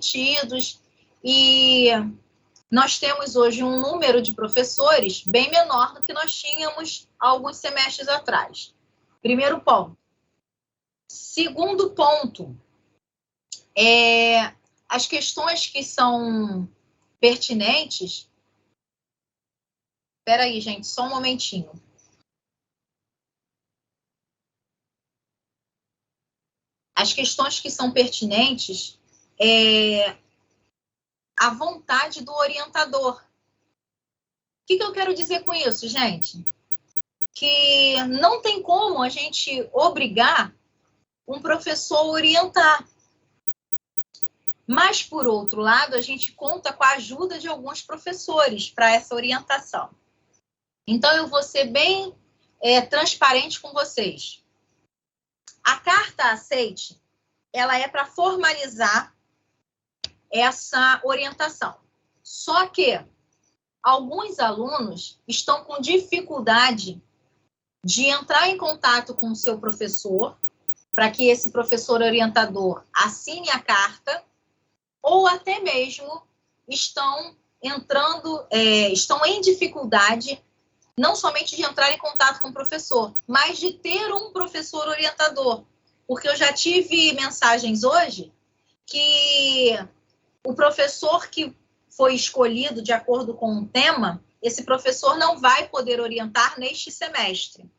demitidos, e nós temos hoje um número de professores bem menor do que nós tínhamos alguns semestres atrás. Primeiro ponto. Segundo ponto, as questões que são pertinentes... Espera aí, gente, só um momentinho. As questões que são pertinentes a vontade do orientador. O que eu quero dizer com isso, gente? Que não tem como a gente obrigar um professor a orientar. Mas, por outro lado, a gente conta com a ajuda de alguns professores para essa orientação. Então, eu vou ser bem transparente com vocês. A carta aceite, ela é para formalizar essa orientação. Só que alguns alunos estão com dificuldade de entrar em contato com o seu professor, para que esse professor orientador assine a carta, ou até mesmo estão em dificuldade, não somente de entrar em contato com o professor, mas de ter um professor orientador. Porque eu já tive mensagens hoje que o professor que foi escolhido de acordo com o tema, esse professor não vai poder orientar neste semestre.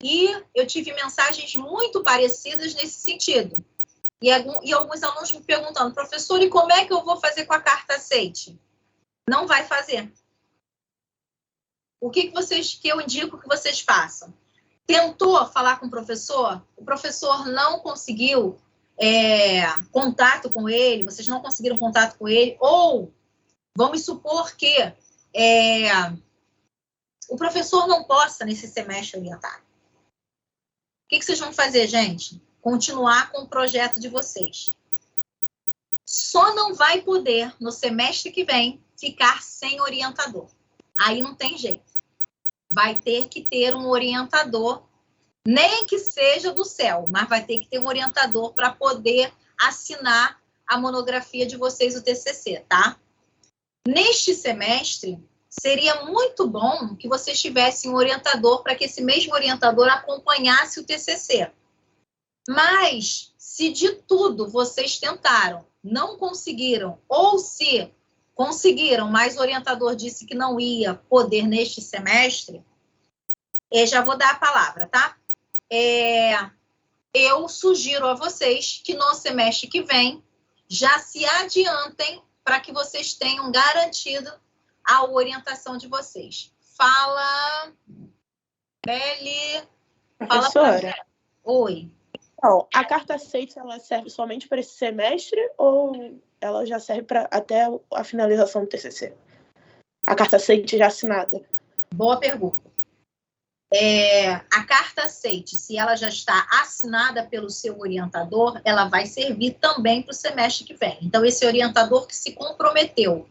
E eu tive mensagens muito parecidas nesse sentido. E alguns alunos me perguntando, professor, e como é que eu vou fazer com a carta aceite? Não vai fazer. O que eu indico que vocês façam? Tentou falar com o professor não conseguiu contato com ele, vocês não conseguiram contato com ele, ou vamos supor que o professor não possa, nesse semestre, orientar. O que vocês vão fazer, gente? Continuar com o projeto de vocês. Só não vai poder, no semestre que vem, ficar sem orientador. Aí não tem jeito. Vai ter que ter um orientador, nem que seja do céu, mas vai ter que ter um orientador para poder assinar a monografia de vocês, o TCC, tá? Neste semestre, seria muito bom que vocês tivessem um orientador para que esse mesmo orientador acompanhasse o TCC. Mas, se de tudo vocês tentaram, não conseguiram, ou se conseguiram, mas o orientador disse que não ia poder neste semestre, já vou dar a palavra, tá? Eu sugiro a vocês que no semestre que vem já se adiantem para que vocês tenham garantido a orientação de vocês. Fala, Beli. Professora. Oi. Então, a carta aceite, ela serve somente para esse semestre ou ela já serve até a finalização do TCC? A carta aceite já assinada. Boa pergunta. A carta aceite, se ela já está assinada pelo seu orientador, ela vai servir também para o semestre que vem. Então, esse orientador que se comprometeu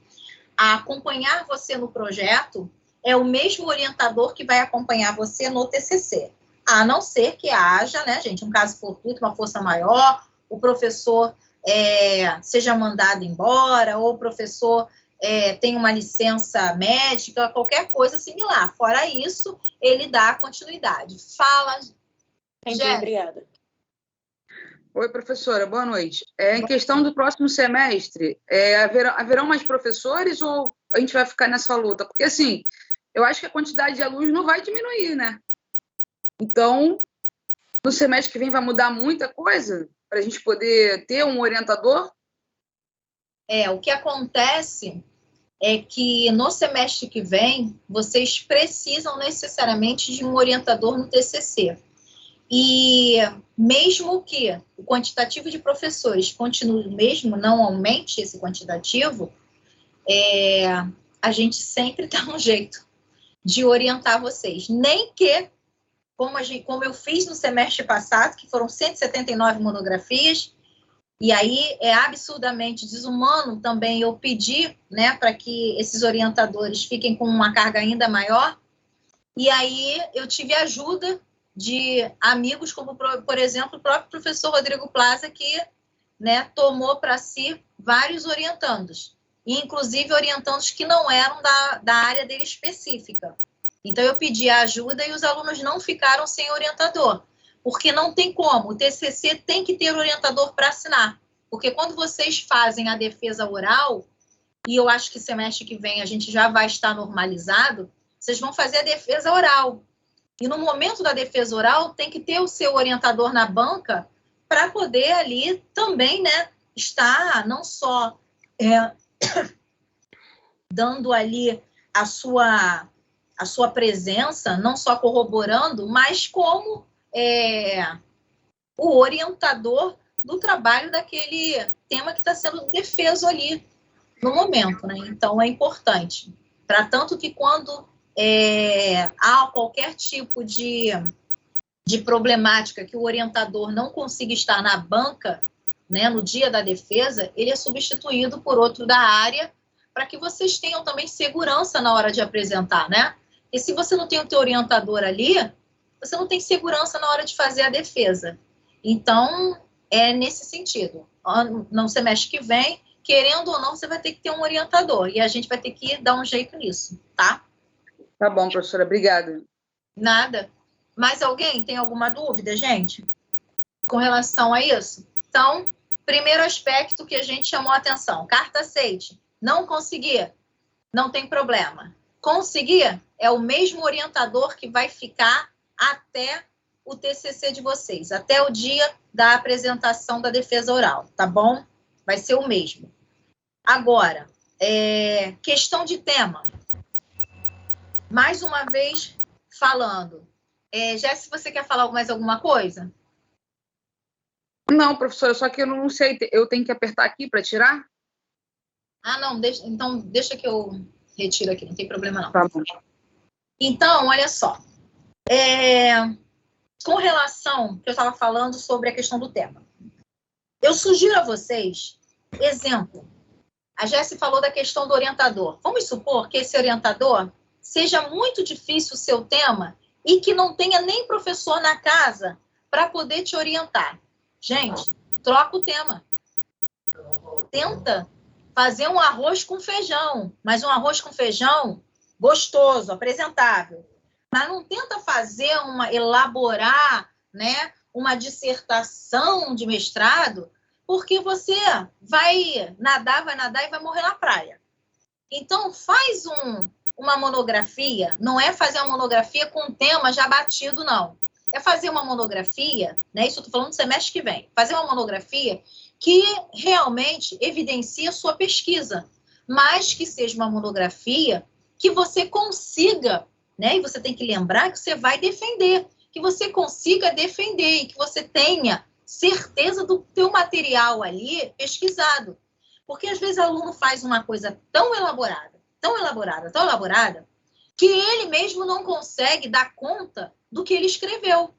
a acompanhar você no projeto é o mesmo orientador que vai acompanhar você no TCC. A não ser que haja, né, gente, um caso fortuito, uma força maior, o professor seja mandado embora, ou o professor tem uma licença médica, qualquer coisa similar. Fora isso, ele dá continuidade. Fala, Entendi, obrigada. Oi, professora, boa noite. Em questão do próximo semestre, haverão mais professores ou a gente vai ficar nessa luta? Porque, assim, eu acho que a quantidade de alunos não vai diminuir, né? Então, no semestre que vem vai mudar muita coisa para a gente poder ter um orientador? O que acontece é que no semestre que vem, vocês precisam necessariamente de um orientador no TCC. E mesmo que o quantitativo de professores continue o mesmo, não aumente esse quantitativo, a gente sempre dá um jeito de orientar vocês. Nem que, como eu fiz no semestre passado, que foram 179 monografias, e aí é absurdamente desumano também eu pedir, né, para que esses orientadores fiquem com uma carga ainda maior. E aí eu tive ajuda de amigos, como, por exemplo, o próprio professor Rodrigo Plaza, que né, tomou para si vários orientandos, inclusive orientandos que não eram da área dele específica. Então, eu pedi a ajuda e os alunos não ficaram sem orientador, porque não tem como. O TCC tem que ter orientador para assinar, porque quando vocês fazem a defesa oral, e eu acho que semestre que vem a gente já vai estar normalizado, vocês vão fazer a defesa oral. E no momento da defesa oral, tem que ter o seu orientador na banca para poder ali também, né, estar não só dando ali a sua presença, não só corroborando, mas como o orientador do trabalho daquele tema que está sendo defeso ali no momento, né? Então, é importante. Para tanto que quando há qualquer tipo de problemática que o orientador não consiga estar na banca, né, no dia da defesa, ele é substituído por outro da área, para que vocês tenham também segurança na hora de apresentar, né? E se você não tem o teu orientador ali, você não tem segurança na hora de fazer a defesa. Então, é nesse sentido. No semestre que vem, querendo ou não, você vai ter que ter um orientador. E a gente vai ter que dar um jeito nisso, tá? Tá bom, professora. Obrigada. Nada. Mais alguém tem alguma dúvida, gente? Com relação a isso? Então, primeiro aspecto que a gente chamou a atenção. Carta aceite. Não conseguir, não tem problema. Conseguir é o mesmo orientador que vai ficar até o TCC de vocês, até o dia da apresentação da defesa oral, tá bom? Vai ser o mesmo. Agora, questão de tema. Mais uma vez falando. Jéssica, você quer falar mais alguma coisa? Não, professora, só que eu não sei, eu tenho que apertar aqui para tirar? Ah, não, então deixa que eu retiro aqui, não tem problema não. Tá bom. Então, olha só. Com relação que eu estava falando sobre a questão do tema, eu sugiro a vocês, exemplo, a Jéssica falou da questão do orientador. Vamos supor que esse orientador seja muito difícil o seu tema e que não tenha nem professor na casa para poder te orientar. Gente, troca o tema. Tenta fazer um arroz com feijão, mas um arroz com feijão gostoso, apresentável. Mas não tenta elaborar, né, uma dissertação de mestrado, porque você vai nadar e vai morrer na praia. Então, faz uma monografia, não é fazer uma monografia com um tema já batido, não. É fazer uma monografia, né, isso eu estou falando do semestre que vem, fazer uma monografia que realmente evidencie a sua pesquisa, mas que seja uma monografia que você consiga, né, e você tem que lembrar que você vai defender, que você consiga defender e que você tenha certeza do teu material ali pesquisado. Porque às vezes o aluno faz uma coisa tão elaborada, que ele mesmo não consegue dar conta do que ele escreveu.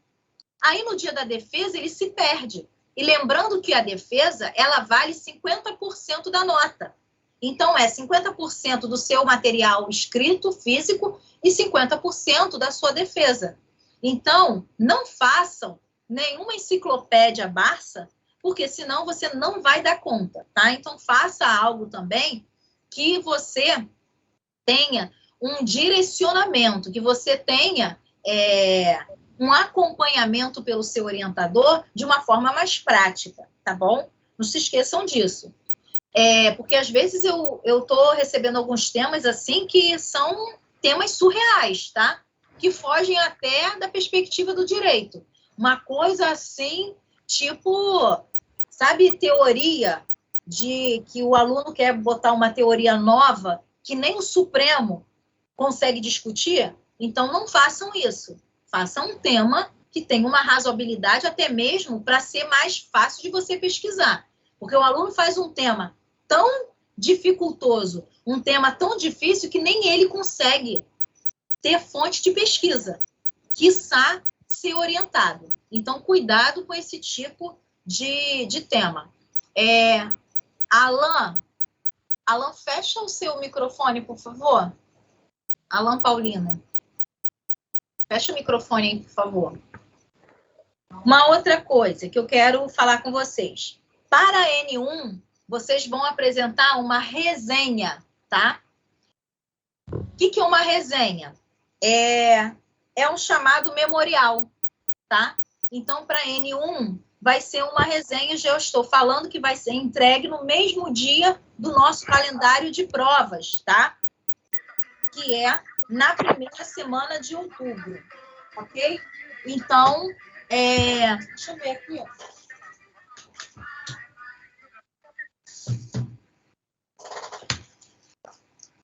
Aí no dia da defesa ele se perde. E lembrando que a defesa, ela vale 50% da nota. Então, 50% do seu material escrito, físico, e 50% da sua defesa. Então, não façam nenhuma enciclopédia Barça, porque senão você não vai dar conta, tá? Então, faça algo também que você tenha um direcionamento, que você tenha um acompanhamento pelo seu orientador de uma forma mais prática, tá bom? Não se esqueçam disso. Porque às vezes eu estou recebendo alguns temas assim que são temas surreais, tá? Que fogem até da perspectiva do direito. Uma coisa assim, tipo, sabe, teoria de que o aluno quer botar uma teoria nova que nem o Supremo consegue discutir? Então, não façam isso. Façam um tema que tenha uma razoabilidade até mesmo para ser mais fácil de você pesquisar. Porque o aluno faz um tema tão dificultoso, um tema tão difícil que nem ele consegue ter fonte de pesquisa, quiçá ser orientado. Então, cuidado com esse tipo de tema. Alan, fecha o seu microfone, por favor. Alan Paulino. Fecha o microfone aí, por favor. Uma outra coisa que eu quero falar com vocês. Para a N1, vocês vão apresentar uma resenha, tá? O que é uma resenha? É um chamado memorial, tá? Então, para a N1, vai ser uma resenha, já eu estou falando que vai ser entregue no mesmo dia do nosso calendário de provas, tá? Que é na primeira semana de outubro, ok? Então, deixa eu ver aqui, ó.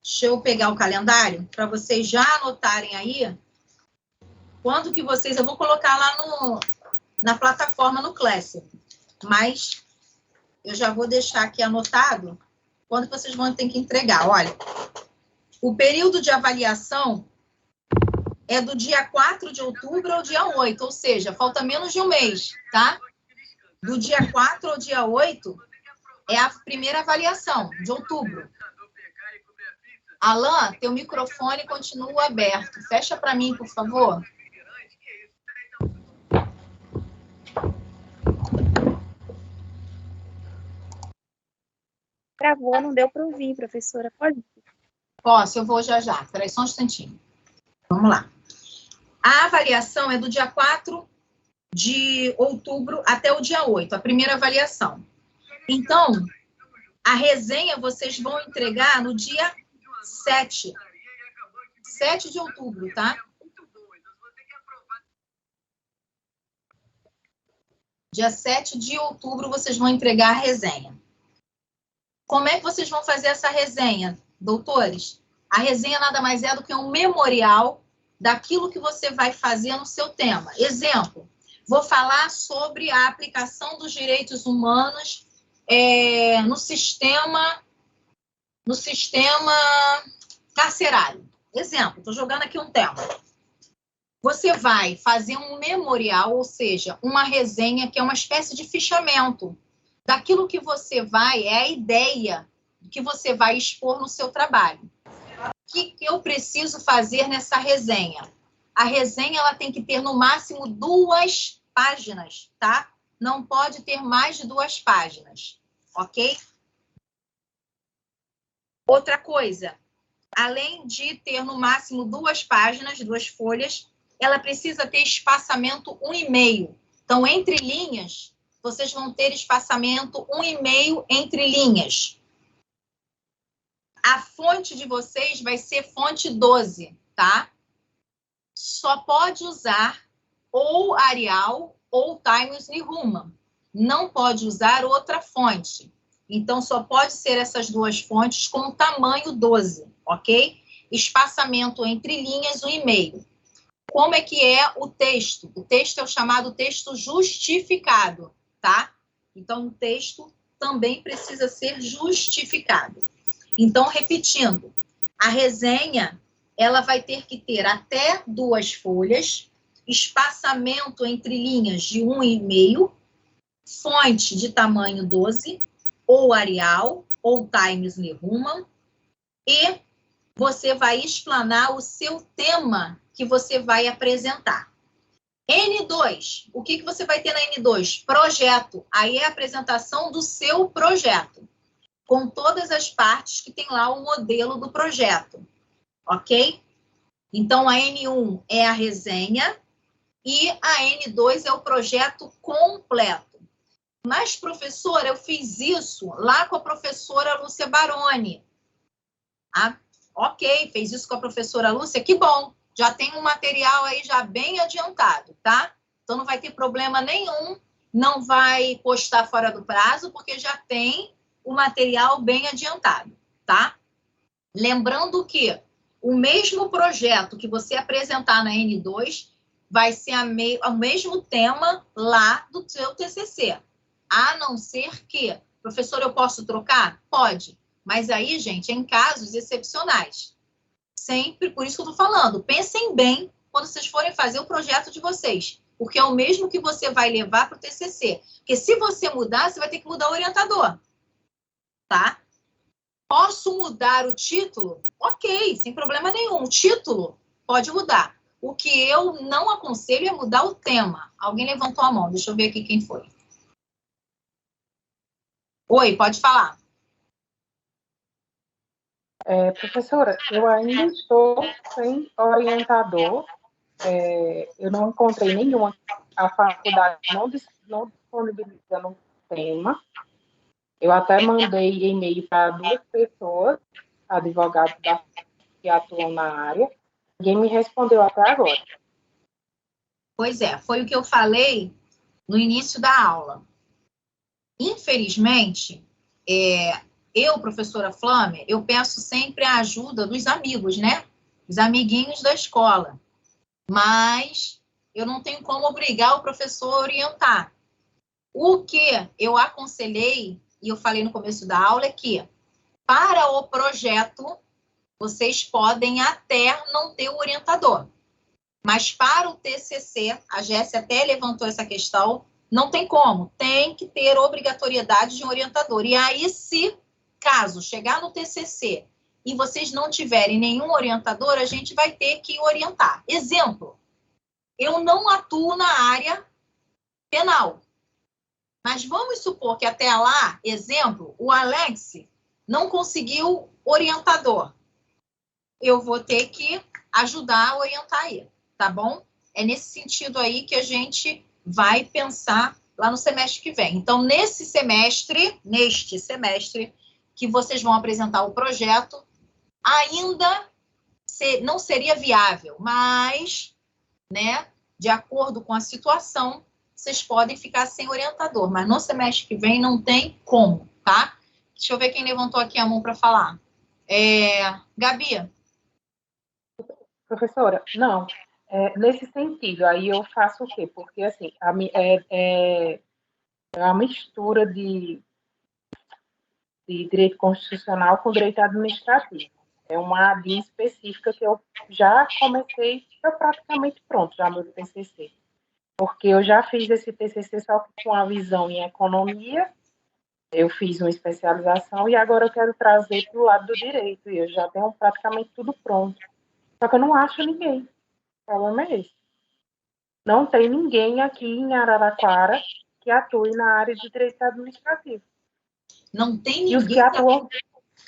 Deixa eu pegar o calendário para vocês já anotarem aí. Quando que vocês... Eu vou colocar lá na plataforma, no Classroom. Mas eu já vou deixar aqui anotado quando vocês vão ter que entregar. Olha, o período de avaliação é do dia 4 de outubro ao dia 8, ou seja, falta menos de um mês, tá? Do dia 4 ao dia 8 é a primeira avaliação, de outubro. Alan, teu microfone continua aberto. Fecha para mim, por favor. Travou, não deu para ouvir, professora. Pode? Posso, eu vou já. Espera só um instantinho. Vamos lá. A avaliação é do dia 4 de outubro até o dia 8, a primeira avaliação. Então, a resenha vocês vão entregar no dia 7 de outubro, tá? Dia 7 de outubro vocês vão entregar a resenha. Como é que vocês vão fazer essa resenha, doutores? A resenha nada mais é do que um memorial daquilo que você vai fazer no seu tema. Exemplo, vou falar sobre a aplicação dos direitos humanos no sistema carcerário. Exemplo, estou jogando aqui um tema. Você vai fazer um memorial, ou seja, uma resenha que é uma espécie de fichamento daquilo que você vai, é a ideia que você vai expor no seu trabalho. O que eu preciso fazer nessa resenha? A resenha ela tem que ter no máximo 2 páginas, tá? Não pode ter mais de 2 páginas, ok? Outra coisa, além de ter no máximo 2 páginas, 2 folhas, ela precisa ter espaçamento 1,5. Então, entre linhas, vocês vão ter espaçamento 1,5 entre linhas. A fonte de vocês vai ser fonte 12, tá? Só pode usar ou Arial ou Times New Roman. Não pode usar outra fonte. Então, só pode ser essas 2 fontes com tamanho 12, ok? Espaçamento entre linhas 1,5. Como é que é o texto? O texto é o chamado texto justificado, tá? Então, o texto também precisa ser justificado. Então, repetindo, a resenha, ela vai ter que ter até 2 folhas, espaçamento entre linhas de 1,5, fonte de tamanho 12, ou Arial, ou Times New Roman, e você vai explanar o seu tema que você vai apresentar. N2, o que você vai ter na N2? Projeto. Aí é a apresentação do seu projeto, com todas as partes que tem lá o modelo do projeto, ok? Então, a N1 é a resenha e a N2 é o projeto completo. Mas, professora, eu fiz isso lá com a professora Lúcia Baroni. Ah, ok, fez isso com a professora Lúcia, que bom. Já tem um material aí já bem adiantado, tá? Então, não vai ter problema nenhum, não vai postar fora do prazo, porque já tem o material bem adiantado, tá? Lembrando que o mesmo projeto que você apresentar na N2 vai ser o mesmo tema lá do seu TCC. A não ser que, professor, eu posso trocar? Pode. Mas aí, gente, é em casos excepcionais. Sempre, por isso que eu estou falando, pensem bem quando vocês forem fazer o projeto de vocês, porque é o mesmo que você vai levar para o TCC. Porque se você mudar, você vai ter que mudar o orientador, tá? Posso mudar o título? Ok, sem problema nenhum. O título pode mudar. O que eu não aconselho é mudar o tema. Alguém levantou a mão, deixa eu ver aqui quem foi. Oi, pode falar. Professora, eu ainda estou sem orientador, eu não encontrei nenhuma, a faculdade não disponibiliza no tema. Eu até mandei e-mail para 2 pessoas, advogados que atuam na área, ninguém me respondeu até agora. Pois é, foi o que eu falei no início da aula. Infelizmente, eu, professora Flâmia, eu peço sempre a ajuda dos amigos, né? Os amiguinhos da escola. Mas eu não tenho como obrigar o professor a orientar. O que eu aconselhei, e eu falei no começo da aula, é que para o projeto, vocês podem até não ter o orientador. Mas para o TCC, a Jéssica até levantou essa questão, não tem como, tem que ter obrigatoriedade de um orientador. E aí, se caso chegar no TCC e vocês não tiverem nenhum orientador, a gente vai ter que orientar. Exemplo, eu não atuo na área penal, mas vamos supor que até lá, exemplo, o Alex não conseguiu orientador. Eu vou ter que ajudar a orientar ele, tá bom? É nesse sentido aí que a gente vai pensar lá no semestre que vem. Então, neste semestre, que vocês vão apresentar o projeto, ainda não seria viável, mas, né, de acordo com a situação, vocês podem ficar sem orientador, mas no semestre que vem não tem como, tá? Deixa eu ver quem levantou aqui a mão para falar. Gabi. Professora, não, nesse sentido, aí eu faço o quê? Porque, assim, é uma mistura de direito constitucional com direito administrativo. É uma ADIM específica que eu já comecei, estou praticamente pronto, já meu TCC. Porque eu já fiz esse TCC só com a visão em economia, eu fiz uma especialização e agora eu quero trazer para o lado do direito, e eu já tenho praticamente tudo pronto. Só que eu não acho ninguém. O problema é esse. Não tem ninguém aqui em Araraquara que atue na área de direito administrativo. Não tem E os que ninguém atuam...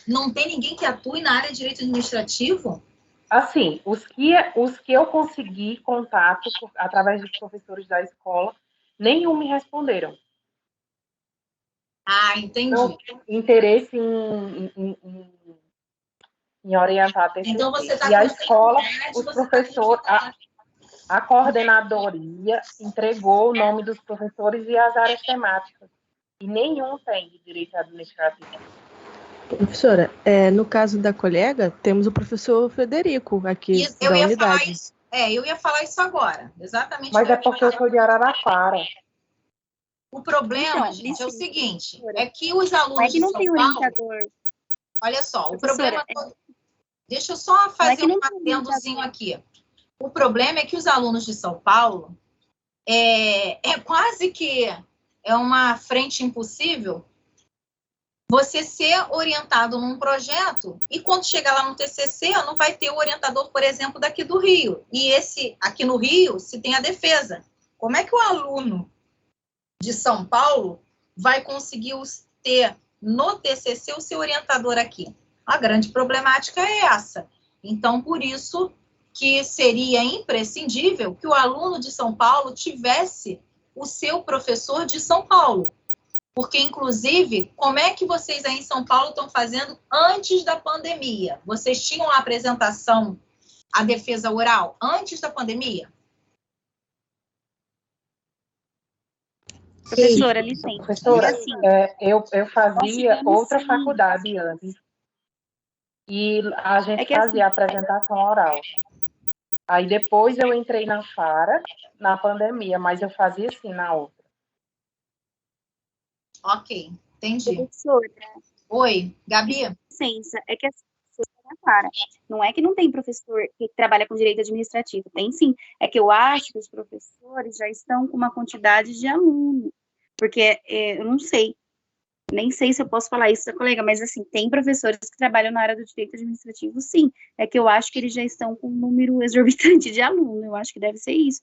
Não tem ninguém que atue na área de direito administrativo? Assim, os que eu consegui contato através dos professores da escola, nenhum me responderam. Ah, entendi. Então, interesse em orientar a TCC. Então, você está E a com escola, dificuldade, os você está com professores, dificuldade. a coordenadoria entregou o nome dos professores e as áreas temáticas. E nenhum tem de direito administrativo. Professora, no caso da colega, temos o professor Frederico aqui Isso, eu da ia unidade. falar isso. Eu ia falar isso agora. Exatamente. Mas é porque eu sou de Araraquara. O problema, Então, gente, é o licença, seguinte, professora. é que os Não é alunos que de não São tem Paulo... orientador. Olha só, o Professora, problema... Deixa eu só não é fazer que um não tem adendozinho orientador. aqui. O problema é que os alunos de São Paulo quase que uma frente impossível você ser orientado num projeto e quando chegar lá no TCC não vai ter o orientador, por exemplo, daqui do Rio. E aqui no Rio se tem a defesa. Como é que o aluno de São Paulo vai conseguir ter no TCC o seu orientador aqui? A grande problemática é essa. Então, por isso que seria imprescindível que o aluno de São Paulo tivesse o seu professor de São Paulo. Porque, inclusive, como é que vocês aí em São Paulo estão fazendo antes da pandemia? Vocês tinham a apresentação, a defesa oral, antes da pandemia? Professora, licença. Professora, É assim, eu fazia conseguimos outra sim. faculdade antes. E a gente É que fazia a assim, apresentação oral. Aí depois eu entrei na FARA, na pandemia, mas eu fazia sim na outra. Ok, entendi. professora, Oi, Gabi? licença, é que assim, Clara, não é que não tem professor que trabalha com direito administrativo, tem sim. É que eu acho que os professores já estão com uma quantidade de alunos, porque eu não sei, nem sei se eu posso falar isso, colega, mas assim, tem professores que trabalham na área do direito administrativo, sim. É que eu acho que eles já estão com um número exorbitante de alunos, eu acho que deve ser isso.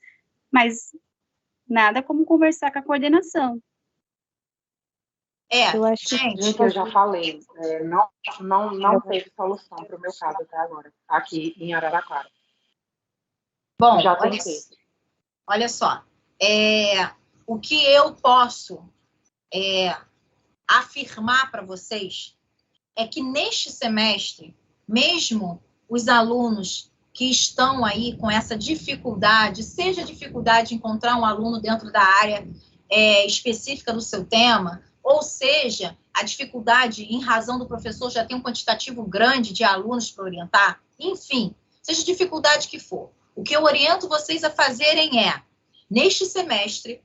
Mas nada como conversar com a coordenação. Eu acho que Gente, eu já falei, não teve solução para o meu caso até agora, aqui em Araraquara. Bom, Já tentei. olha só, o que eu posso afirmar para vocês é que neste semestre, mesmo os alunos que estão aí com essa dificuldade, seja dificuldade de encontrar um aluno dentro da área específica do seu tema, ou seja, a dificuldade em razão do professor já ter um quantitativo grande de alunos para orientar, enfim, seja a dificuldade que for. O que eu oriento vocês a fazerem é, neste semestre,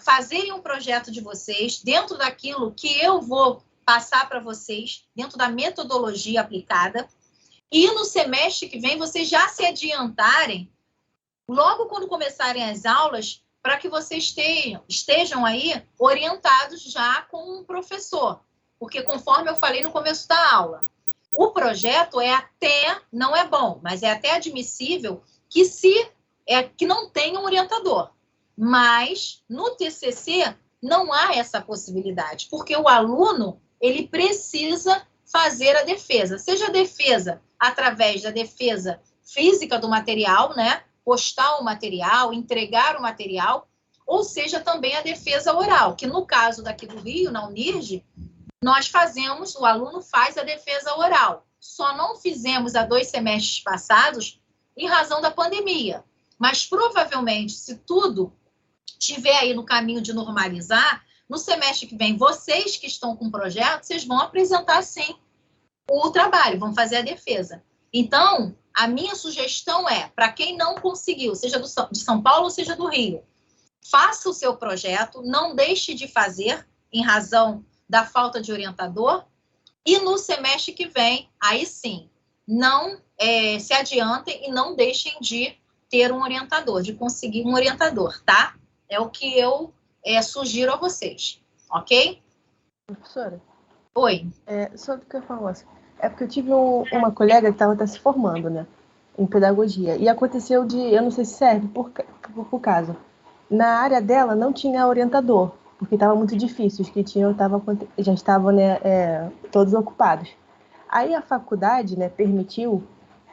fazerem um projeto de vocês dentro daquilo que eu vou passar para vocês, dentro da metodologia aplicada, e no semestre que vem vocês já se adiantarem, logo quando começarem as aulas, para que vocês estejam aí orientados já com um professor. Porque conforme eu falei no começo da aula, o projeto não é bom, mas é até admissível que não tenha um orientador. Mas no TCC não há essa possibilidade, porque o aluno ele precisa fazer a defesa, seja a defesa através da defesa física do material, né? Postar o material, entregar o material, ou seja, também a defesa oral, que no caso daqui do Rio, na Unirj, o aluno faz a defesa oral. Só não fizemos há 2 semestres passados em razão da pandemia. Mas provavelmente, se tudo estiver aí no caminho de normalizar, no semestre que vem, vocês que estão com o projeto, vocês vão apresentar, sim, o trabalho, vão fazer a defesa. Então, a minha sugestão é, para quem não conseguiu, seja de São Paulo ou seja do Rio, faça o seu projeto, não deixe de fazer, em razão da falta de orientador, e no semestre que vem, aí sim, não se adiantem e não deixem de ter um orientador, de conseguir um orientador, tá? É o que eu sugiro a vocês, ok? Professora? Oi. Sobre o que eu falo assim, é porque eu tive uma colega que estava se formando, né, em pedagogia, e aconteceu eu não sei se serve por caso, na área dela não tinha orientador, porque estava muito difícil, os que tinham já estavam, né, todos ocupados. Aí a faculdade, né, permitiu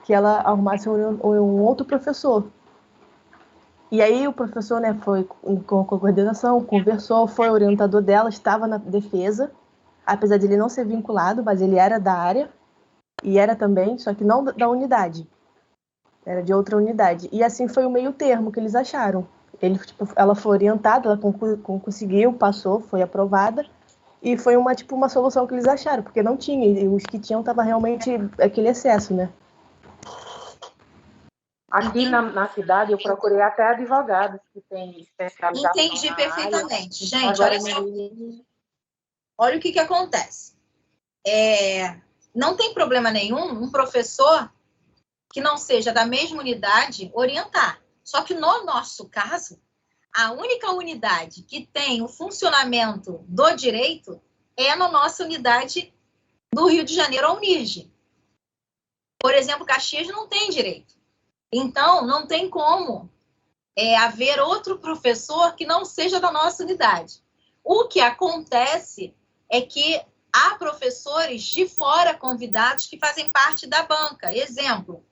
que ela arrumasse um outro professor. E aí o professor, né, foi com a coordenação, conversou, foi orientador dela, estava na defesa, apesar de ele não ser vinculado, mas ele era da área, e era também, só que não da unidade. Era de outra unidade. E assim foi o meio termo que eles acharam. Ela foi orientada, ela conseguiu, passou, foi aprovada, e foi uma solução que eles acharam, porque não tinha, e os que tinham estava realmente aquele excesso, né? Aqui na cidade eu procurei até advogados que têm especialização. Entendi perfeitamente. Gente, agora, olha o que acontece. Não tem problema nenhum um professor que não seja da mesma unidade orientar. Só que no nosso caso, a única unidade que tem o funcionamento do direito é na nossa unidade do Rio de Janeiro, a Unirj. Por exemplo, Caxias não tem direito. Então, não tem como haver outro professor que não seja da nossa unidade. O que acontece é que há professores de fora convidados que fazem parte da banca. Exemplo,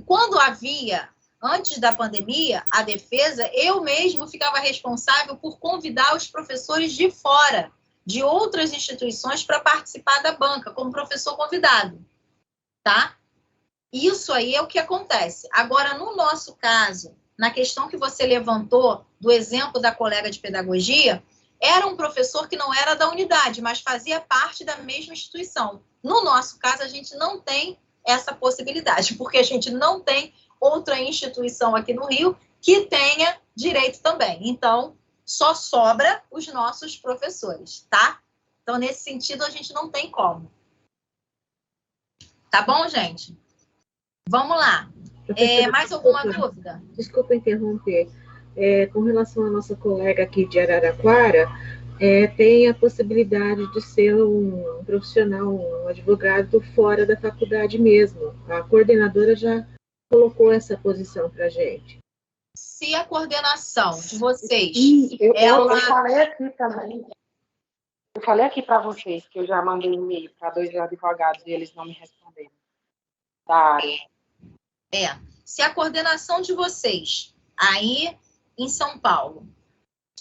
quando havia, antes da pandemia, a defesa, eu mesmo ficava responsável por convidar os professores de fora, de outras instituições, para participar da banca, como professor convidado, tá? Isso aí é o que acontece. Agora, no nosso caso, na questão que você levantou, do exemplo da colega de pedagogia, era um professor que não era da unidade, mas fazia parte da mesma instituição. No nosso caso, a gente não tem essa possibilidade, porque a gente não tem outra instituição aqui no Rio que tenha direito também. Então, só sobra os nossos professores, tá? Então, nesse sentido, a gente não tem como. Tá bom, gente? Vamos lá. Mais alguma dúvida? Desculpa interromper. Com relação à nossa colega aqui de Araraquara, tem a possibilidade de ser um profissional, um advogado fora da faculdade mesmo. A coordenadora já colocou essa posição para a gente. Se a coordenação de vocês... Eu falei aqui também. Eu falei aqui para vocês que eu já mandei e-mail para 2 advogados e eles não me responderam. Da área. Se a coordenação de vocês aí em São Paulo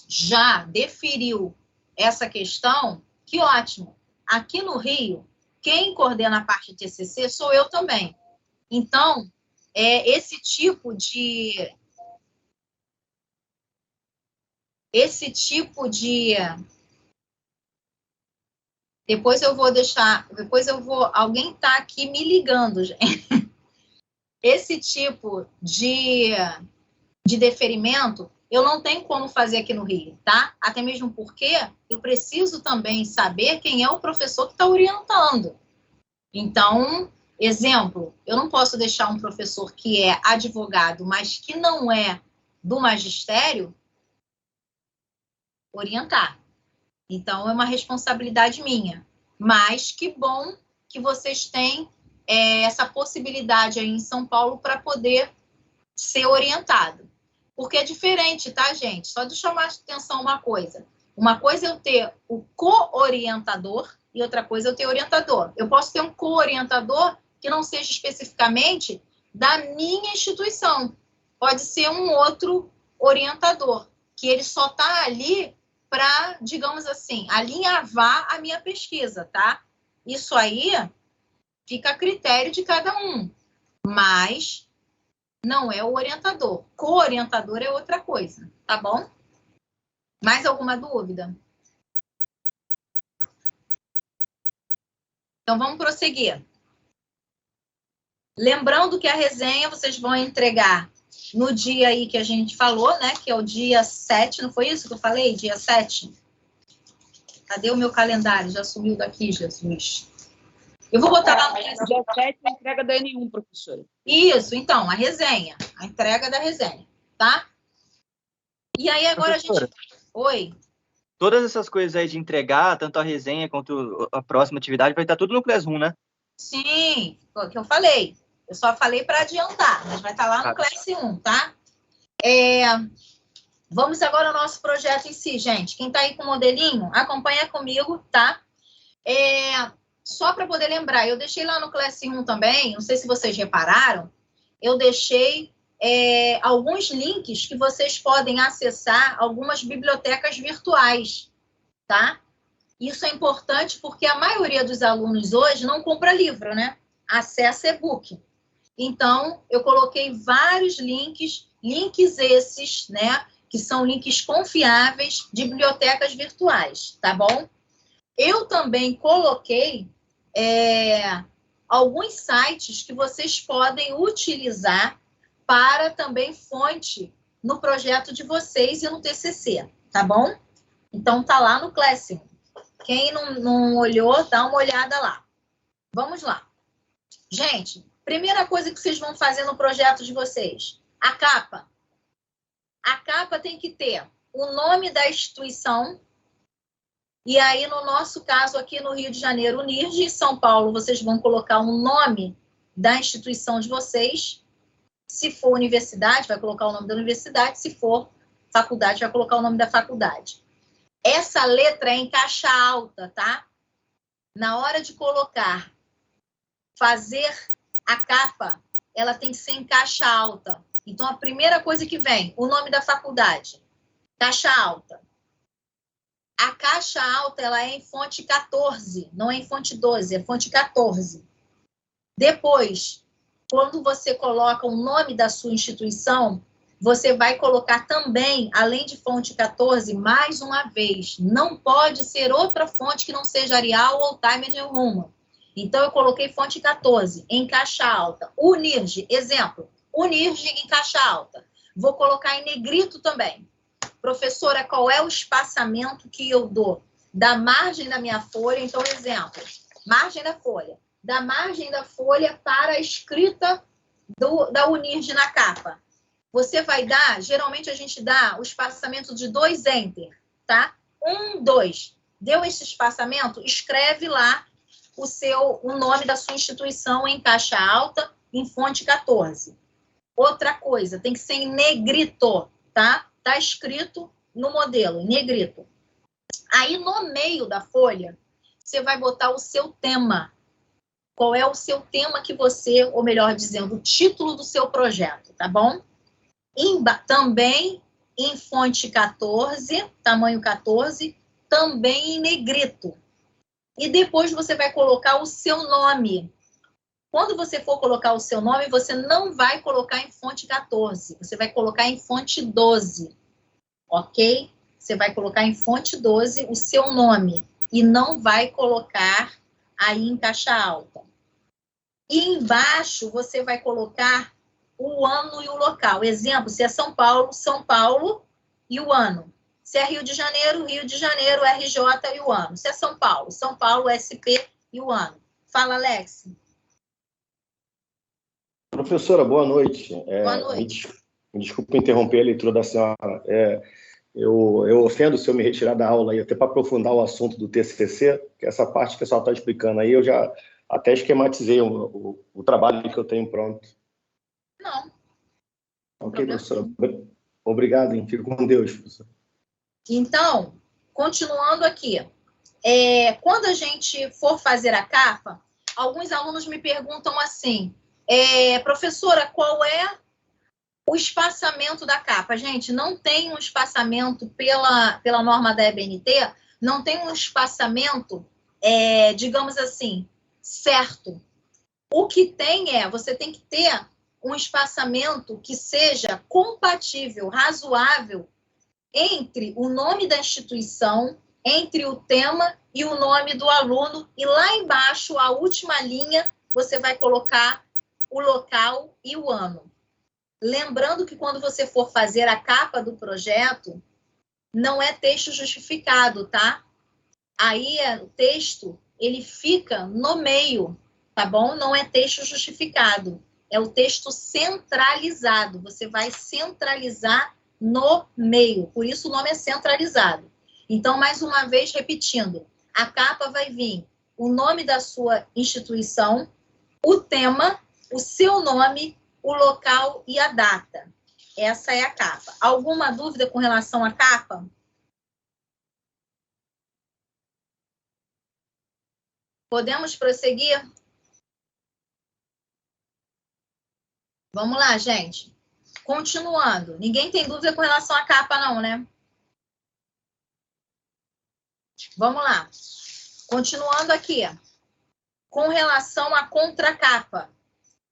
já deferiu essa questão, que ótimo. Aqui no Rio, quem coordena a parte de TCC sou eu também. Então, esse tipo de alguém está aqui me ligando, gente. Esse tipo de deferimento, eu não tenho como fazer aqui no Rio, tá? Até mesmo porque eu preciso também saber quem é o professor que está orientando. Então, exemplo, eu não posso deixar um professor que é advogado, mas que não é do magistério, orientar. Então, é uma responsabilidade minha. Mas que bom que vocês têm essa possibilidade aí em São Paulo para poder ser orientado. Porque é diferente, tá, gente? Só de chamar a atenção uma coisa. Uma coisa é eu ter o co-orientador e outra coisa é eu ter orientador. Eu posso ter um co-orientador que não seja especificamente da minha instituição. Pode ser um outro orientador, que ele só está ali para, digamos assim, alinhavar a minha pesquisa, tá? Isso aí fica a critério de cada um. Mas não é o orientador. Co-orientador é outra coisa, tá bom? Mais alguma dúvida? Então, vamos prosseguir. Lembrando que a resenha vocês vão entregar no dia aí que a gente falou, né? Que é o dia 7, não foi isso que eu falei? Dia 7? Cadê o meu calendário? Já sumiu daqui, Jesus. Eu vou botar lá no... Dia 7, a entrega da N1, professora. Isso, então, a resenha. A entrega da resenha, tá? E aí, agora professora, a gente... Oi. Todas essas coisas aí de entregar, tanto a resenha quanto a próxima atividade, vai estar tudo no Classroom, né? Sim, foi o que eu falei. Eu só falei para adiantar, mas vai estar lá no Class 1, tá? Vamos agora ao nosso projeto em si, gente. Quem está aí com o modelinho, acompanha comigo, tá? Só para poder lembrar, eu deixei lá no Class 1 também, não sei se vocês repararam, eu deixei alguns links que vocês podem acessar algumas bibliotecas virtuais, tá? Isso é importante porque a maioria dos alunos hoje não compra livro, né? Acessa e-book. Então, eu coloquei vários links esses, né? Que são links confiáveis de bibliotecas virtuais, tá bom? Eu também coloquei alguns sites que vocês podem utilizar para também fonte no projeto de vocês e no TCC, tá bom? Então, tá lá no Classroom. Quem não olhou, dá uma olhada lá. Vamos lá. Gente, primeira coisa que vocês vão fazer no projeto de vocês, a capa. A capa tem que ter o nome da instituição, e aí, no nosso caso aqui no Rio de Janeiro, UNIRJ, em São Paulo, vocês vão colocar o nome da instituição de vocês. Se for universidade, vai colocar o nome da universidade. Se for faculdade, vai colocar o nome da faculdade. Essa letra é em caixa alta, tá? Na hora de colocar, fazer a capa, ela tem que ser em caixa alta. Então, a primeira coisa que vem, o nome da faculdade, caixa alta. A caixa alta, ela é em fonte 14, não é em fonte 12, é fonte 14. Depois, quando você coloca o nome da sua instituição, você vai colocar também, além de fonte 14, mais uma vez. Não pode ser outra fonte que não seja Arial ou Time New Roman. Então, eu coloquei fonte 14, em caixa alta. UNIRJ, exemplo, UNIRJ em caixa alta. Vou colocar em negrito também. Professora, qual é o espaçamento que eu dou? Da margem da minha folha, então, exemplo, margem da folha. Da margem da folha para a escrita da UNIRJ na capa. Você vai dar, geralmente a gente dá o espaçamento de 2 enter, tá? 1, 2. Deu esse espaçamento? Escreve lá o nome da sua instituição em caixa alta, em fonte 14. Outra coisa, tem que ser em negrito, tá? Tá escrito no modelo, em negrito. Aí, no meio da folha, você vai botar o seu tema. Qual é o seu tema que você, ou melhor dizendo, o título do seu projeto, tá bom? Também em fonte 14, tamanho 14, também em negrito. E depois você vai colocar o seu nome. Quando você for colocar o seu nome, você não vai colocar em fonte 14, você vai colocar em fonte 12, ok? Você vai colocar em fonte 12 o seu nome e não vai colocar aí em caixa alta. E embaixo você vai colocar o ano e o local. Exemplo, se é São Paulo, São Paulo e o ano. Se é Rio de Janeiro, Rio de Janeiro, RJ e o ano. Se é São Paulo, São Paulo, SP e o ano. Fala, Alex. Professora, boa noite. Boa noite. Me desculpe interromper a leitura da senhora. Eu ofendo se eu me retirar da aula aí, até para aprofundar o assunto do TCC, que essa parte que a senhora está explicando aí, eu já até esquematizei o trabalho que eu tenho pronto. Não. Ok, professora. Obrigado, hein? Fico com Deus, professora. Então, continuando aqui. Quando a gente for fazer a capa, alguns alunos me perguntam assim, professora, qual é o espaçamento da capa? Gente, não tem um espaçamento pela norma da EBNT, não tem um espaçamento, digamos assim, certo. O que tem você tem que ter um espaçamento que seja compatível, razoável, entre o nome da instituição, entre o tema e o nome do aluno, e lá embaixo, a última linha, você vai colocar o local e o ano. Lembrando que quando você for fazer a capa do projeto, não é texto justificado, tá? Aí o texto, ele fica no meio, tá bom? Não é texto justificado, é o texto centralizado. Você vai centralizar no meio, por isso o nome é centralizado. Então, mais uma vez, repetindo, a capa vai vir o nome da sua instituição, o tema, o seu nome, o local e a data. Essa é a capa. Alguma dúvida com relação à capa? Podemos prosseguir? Vamos lá, gente. Continuando. Ninguém tem dúvida com relação à capa, não, né? Vamos lá. Continuando aqui. Com relação à contracapa.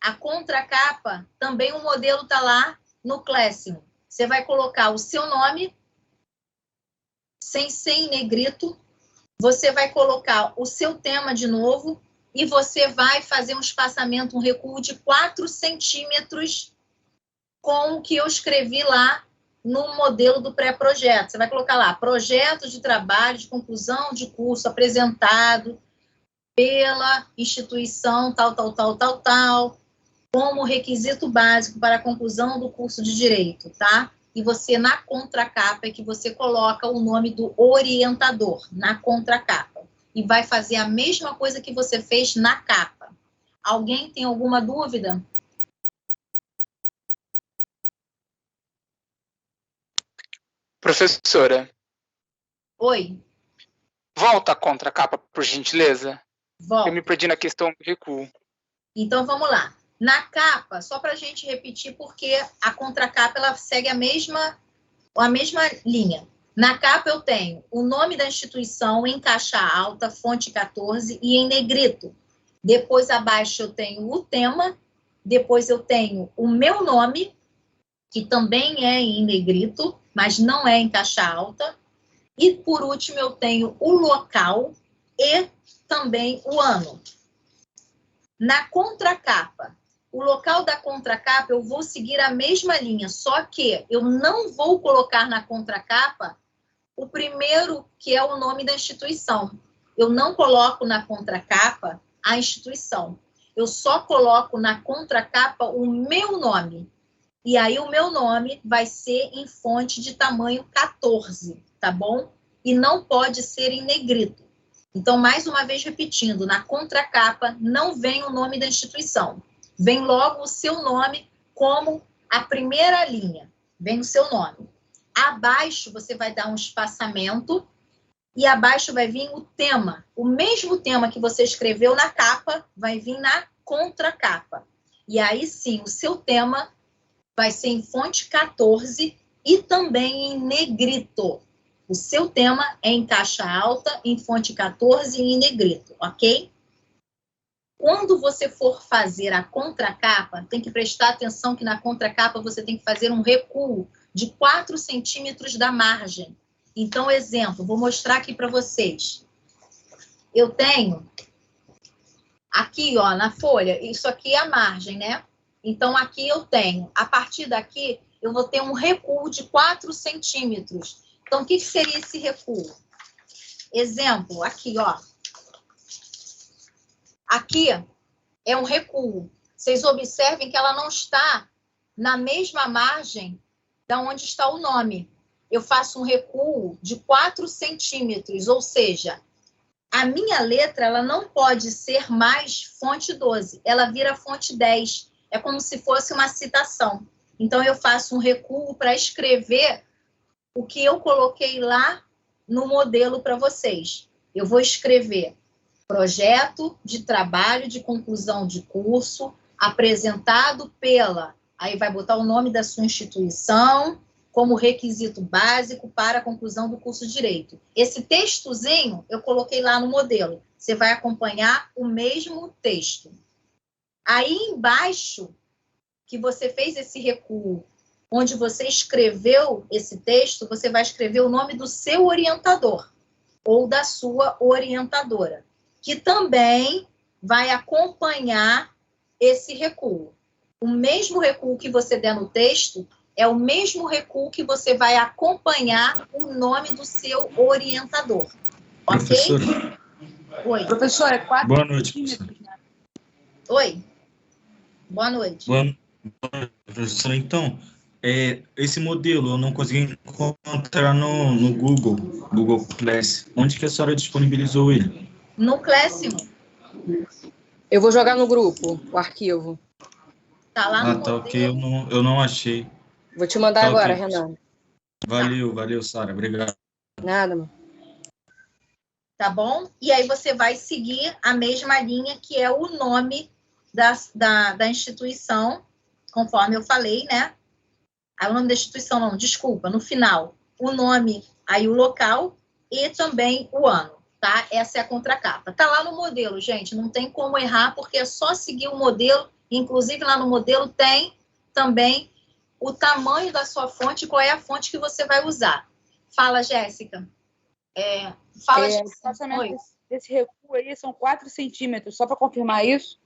A contracapa, também o modelo está lá no Classroom. Você vai colocar o seu nome, sem ser em negrito. Você vai colocar o seu tema de novo e você vai fazer um espaçamento, um recuo de 4 centímetros com o que eu escrevi lá no modelo do pré-projeto. Você vai colocar lá, projeto de trabalho de conclusão de curso apresentado pela instituição tal, como requisito básico para a conclusão do curso de Direito, tá? E você, na contracapa, é que você coloca o nome do orientador, na contracapa. E vai fazer a mesma coisa que você fez na capa. Alguém tem alguma dúvida? Professora. Oi. Volta a contracapa, por gentileza. Volta. Eu me perdi na questão do recuo. Então, vamos lá. Na capa, só para a gente repetir, porque a contracapa ela segue a mesma linha. Na capa eu tenho o nome da instituição em caixa alta, fonte 14 e em negrito. Depois abaixo eu tenho o tema, depois eu tenho o meu nome, que também é em negrito, mas não é em caixa alta. E por último eu tenho o local e também o ano. Na contracapa, o local da contracapa eu vou seguir a mesma linha, só que eu não vou colocar na contracapa o primeiro, que é o nome da instituição. Eu não coloco na contracapa a instituição. Eu só coloco na contracapa o meu nome. E aí o meu nome vai ser em fonte de tamanho 14, tá bom? E não pode ser em negrito. Então, mais uma vez repetindo, na contracapa não vem o nome da instituição. Vem logo o seu nome como a primeira linha. Vem o seu nome. Abaixo, você vai dar um espaçamento e abaixo vai vir o tema. O mesmo tema que você escreveu na capa vai vir na contracapa. E aí sim, o seu tema vai ser em fonte 14 e também em negrito. O seu tema é em caixa alta, em fonte 14 e em negrito, ok? Quando você for fazer a contracapa, tem que prestar atenção que na contracapa você tem que fazer um recuo de 4 centímetros da margem. Então, exemplo, vou mostrar aqui para vocês. Eu tenho aqui, ó, na folha, isso aqui é a margem, né? Então, aqui eu tenho, a partir daqui, eu vou ter um recuo de 4 centímetros. Então, o que seria esse recuo? Exemplo, aqui, ó. Aqui é um recuo. Vocês observem que ela não está na mesma margem da onde está o nome. Eu faço um recuo de 4 centímetros, ou seja, a minha letra ela não pode ser mais fonte 12, ela vira fonte 10. É como se fosse uma citação. Então, eu faço um recuo para escrever o que eu coloquei lá no modelo para vocês. Eu vou escrever projeto de trabalho de conclusão de curso apresentado pela... Aí vai botar o nome da sua instituição como requisito básico para a conclusão do curso de Direito. Esse textozinho eu coloquei lá no modelo. Você vai acompanhar o mesmo texto. Aí embaixo, que você fez esse recuo, onde você escreveu esse texto, você vai escrever o nome do seu orientador ou da sua orientadora, que também vai acompanhar esse recuo. O mesmo recuo que você der no texto é o mesmo recuo que você vai acompanhar o nome do seu orientador. Ok? Professora. Oi. Professora, é 4 Boa noite, professora. Oi. Boa noite. Boa noite, professora. Então, esse modelo eu não consegui encontrar no Google Class. Onde que a senhora disponibilizou ele? No Classroom. Eu vou jogar no grupo o arquivo. Tá lá no Tá modelo. ok, eu não achei. Vou te mandar Tá agora, ok. Renan. Valeu, Sara. Obrigado. Nada, mano. Tá bom? E aí você vai seguir a mesma linha, que é o nome da instituição, conforme eu falei, né? Aí o nome da instituição, não, desculpa, no final, o nome, aí o local e também o ano, tá? Essa é a contracapa. Tá lá no modelo, gente, não tem como errar, porque é só seguir o modelo, inclusive lá no modelo tem também o tamanho da sua fonte, qual é a fonte que você vai usar. Fala, Jéssica. Fala, O espaçamento desse recuo aí são 4 centímetros, só para confirmar isso?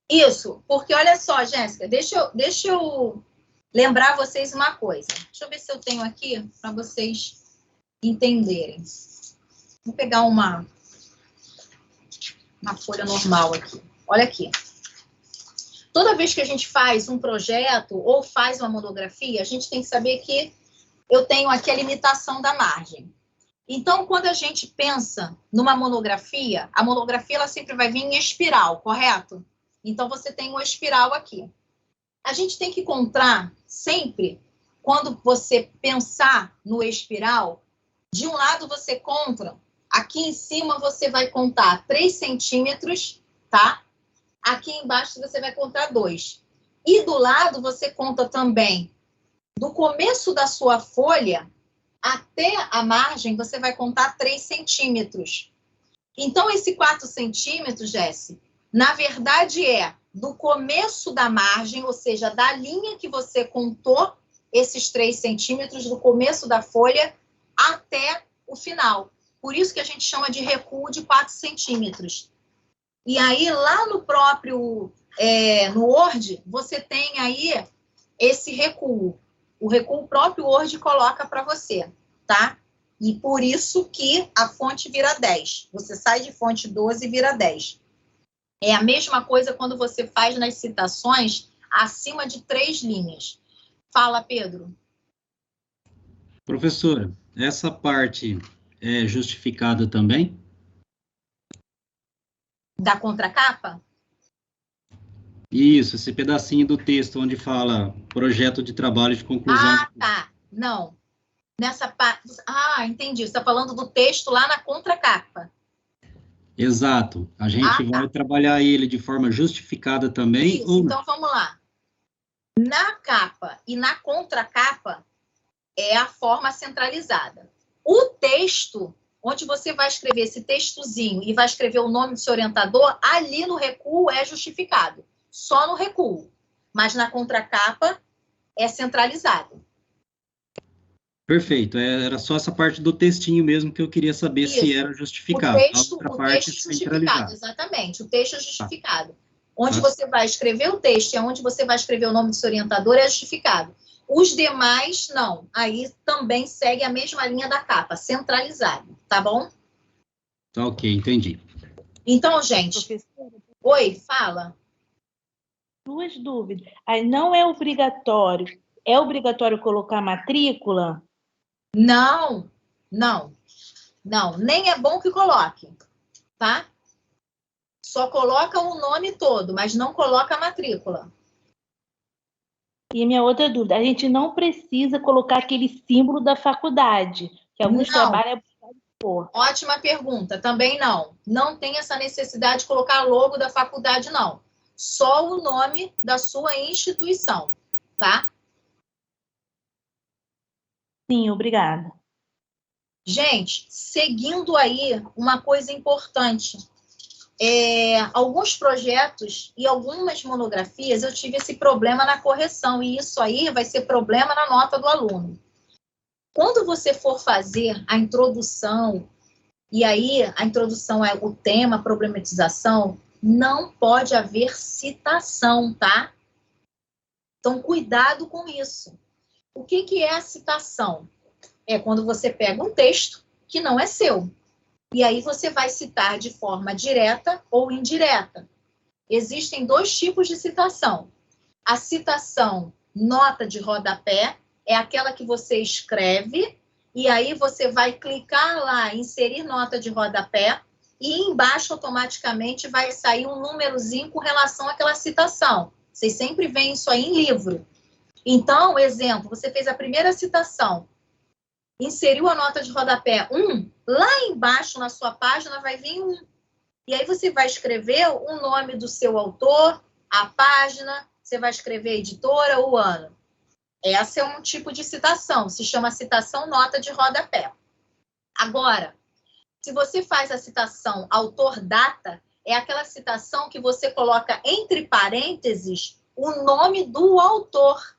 Isso, porque olha só, Jéssica, deixa eu lembrar vocês uma coisa. Deixa eu ver se eu tenho aqui para vocês entenderem. Vou pegar uma folha normal aqui. Olha aqui. Toda vez que a gente faz um projeto ou faz uma monografia, a gente tem que saber que eu tenho aqui a limitação da margem. Então, quando a gente pensa numa monografia, a monografia ela sempre vai vir em espiral, correto? Então, você tem uma espiral aqui. A gente tem que encontrar sempre, quando você pensar no espiral, de um lado você conta, aqui em cima você vai contar 3 centímetros, tá? Aqui embaixo você vai contar 2. E do lado você conta também, do começo da sua folha até a margem, você vai contar 3 centímetros. Então, esse 4 centímetros, Jéssica, na verdade é do começo da margem, ou seja, da linha que você contou, esses 3 centímetros, do começo da folha até o final. Por isso que a gente chama de recuo de 4 centímetros. E aí, lá no próprio, no Word, você tem aí esse recuo. O recuo próprio Word coloca para você, tá? E por isso que a fonte vira 10. Você sai de fonte 12 e vira 10. É a mesma coisa quando você faz nas citações acima de 3 linhas. Fala, Pedro. Professora, essa parte é justificada também? Da contracapa? Isso, esse pedacinho do texto onde fala projeto de trabalho de conclusão. Ah, tá. Não. Nessa parte... Ah, entendi. Você está falando do texto lá na contracapa. Exato. A gente vai trabalhar ele de forma justificada também? Isso, então vamos lá. Na capa e na contracapa é a forma centralizada. O texto, onde você vai escrever esse textozinho e vai escrever o nome do seu orientador, ali no recuo é justificado. Só no recuo. Mas na contracapa é centralizado. Perfeito. Era só essa parte do textinho mesmo que eu queria saber se era justificado. O texto justificado, exatamente. O texto é justificado. Onde você vai escrever o texto e onde você vai escrever o nome do seu orientador é justificado. Os demais, não. Aí também segue a mesma linha da capa, centralizado, tá bom? Tá ok, entendi. Então, gente... Professora, oi, fala. 2 dúvidas. Aí não é obrigatório. É obrigatório colocar matrícula? Não, não. Não, nem é bom que coloque, tá? Só coloca o nome todo, mas não coloca a matrícula. E minha outra dúvida, a gente não precisa colocar aquele símbolo da faculdade, que alguns trabalham por. Ótima pergunta, também não. Não tem essa necessidade de colocar logo da faculdade, não. Só o nome da sua instituição, tá? Sim, obrigada. Gente, seguindo aí, uma coisa importante. Alguns projetos e algumas monografias eu tive esse problema na correção, e isso aí vai ser problema na nota do aluno. Quando você for fazer a introdução, e aí a introdução é o tema, problematização, não pode haver citação, tá? Então, cuidado com isso. O que é a citação? É quando você pega um texto que não é seu. E aí você vai citar de forma direta ou indireta. Existem 2 tipos de citação. A citação nota de rodapé é aquela que você escreve e aí você vai clicar lá, inserir nota de rodapé e embaixo automaticamente vai sair um númerozinho com relação àquela citação. Vocês sempre veem isso aí em livro. Então, exemplo, você fez a primeira citação, inseriu a nota de rodapé 1, lá embaixo na sua página vai vir 1. E aí você vai escrever o nome do seu autor, a página, você vai escrever a editora, o ano. Essa é um tipo de citação, se chama citação nota de rodapé. Agora, se você faz a citação autor-data, é aquela citação que você coloca entre parênteses o nome do autor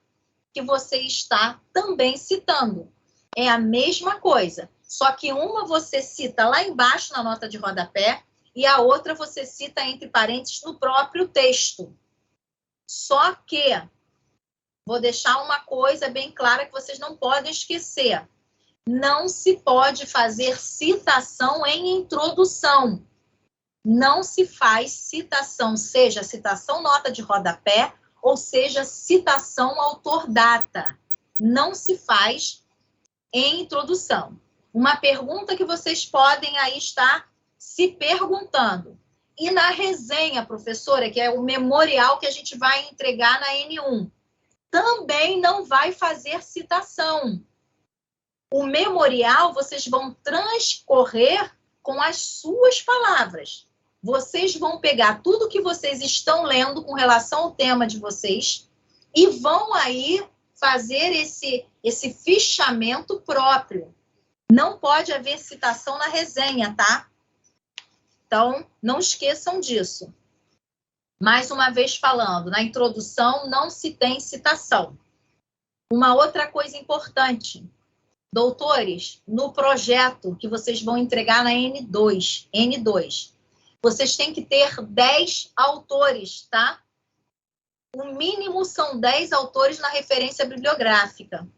que você está também citando. É a mesma coisa, só que uma você cita lá embaixo na nota de rodapé e a outra você cita entre parênteses no próprio texto. Só que, vou deixar uma coisa bem clara que vocês não podem esquecer. Não se pode fazer citação em introdução. Não se faz citação, seja citação nota de rodapé ou seja citação autor-data. Não se faz em introdução. Uma pergunta que vocês podem aí estar se perguntando. E na resenha, professora, que é o memorial que a gente vai entregar na N1, também não vai fazer citação. O memorial vocês vão transcorrer com as suas palavras. Vocês vão pegar tudo que vocês estão lendo com relação ao tema de vocês e vão aí fazer esse fichamento próprio. Não pode haver citação na resenha, tá? Então, não esqueçam disso. Mais uma vez falando, na introdução não se tem citação. Uma outra coisa importante, doutores, no projeto que vocês vão entregar na N2, vocês têm que ter 10 autores, tá? O mínimo são 10 autores na referência bibliográfica.